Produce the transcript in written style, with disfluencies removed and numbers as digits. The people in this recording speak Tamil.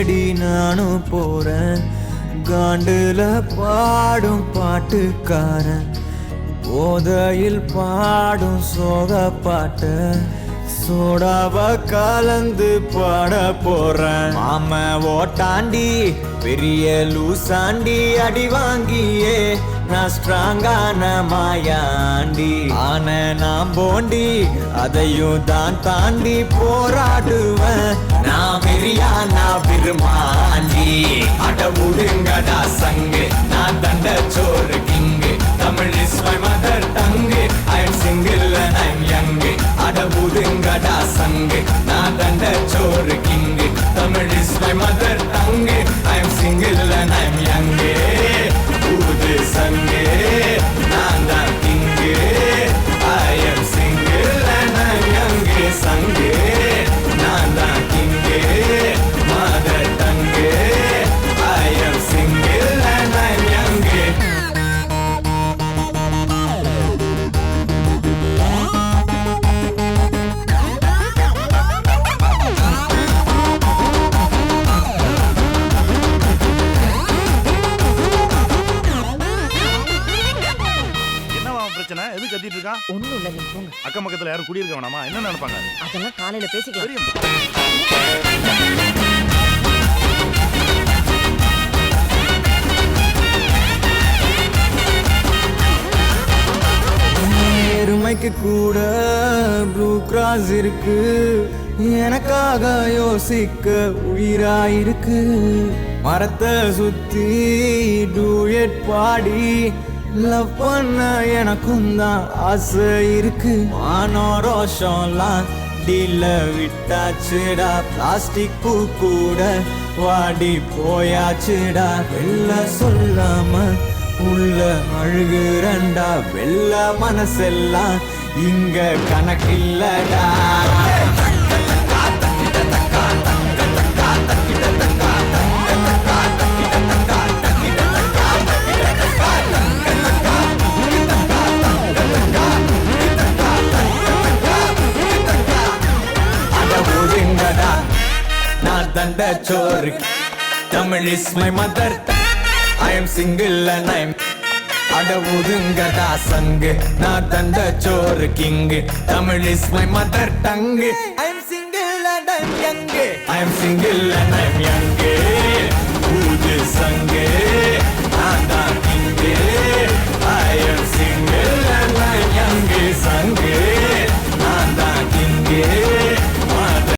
தேடி நானும் போறேன். காண்டுல பாடும் பாட்டுக்காரன், போதையில் பாடும் சோக பாட்ட சோடாவ கலந்து பாட போறேன். மாம ஓட்டாண்டி பெரிய லூசாண்டி, அடி வாங்கியே நான் ஸ்ட்ராங்கான மாயாண்டி. ஆன நான் போண்டி அதையும் தான் தாண்டி போராடுவேன். நான் வெறியா நான் விரும்பாண்டி. அட முடுங்கடா சங்கு, நான் தண்ட சோறு king. Tamil is my mother tongue. I am single and I'm young. அட முடுங்கடா சங்கு, நான் தண்ட சோறு king. Tamil is my mother tongue. I am single and I'm young. ஊது சங்கு, நான் தான் king. I am single and I'm young. சங்கு, நான் தான் king. Mother tongue. I am single and I'm young. எது கத்திட்டு இருக்கா? ஒண்ணும் இல்ல, நீங்க போங்க. அக்கம் பக்கத்துல யாரும் குடியிருக்க வேணாமா? என்ன நினைப்பாங்க? அதெல்லாம் காலையில பேசிக்கலாம். தெரியும். எருமைக்கு கூட ப்ளூ கிராஸ் இருக்கு, எனக்காக யோசிக்க உயிராயிருக்கு. மரத்தை சுத்தி டூயட் பாடி லவ் பண்ண எனக்கும் தான் ஆசை இருக்கு. மானோ ரோஷம்லாம் டீல விட்டாச்சுடா, பிளாஸ்டிக் பூ கூட வாடி போயாச்சுடா. வெள்ள சொல்லாம உள்ள அழுகுறண்டா, வெள்ள மனசெல்லாம் இங்க கணக்கில்லடா. நான் தண்ட சோறு, Tamil is my mother. I am single and I'm அட ஒதுங்கடா சங்கு, நான் தண்ட சோறு king. Tamil is my mother tongue. I am single and I'm young. I am single and I'm young. ஊது சங்கு.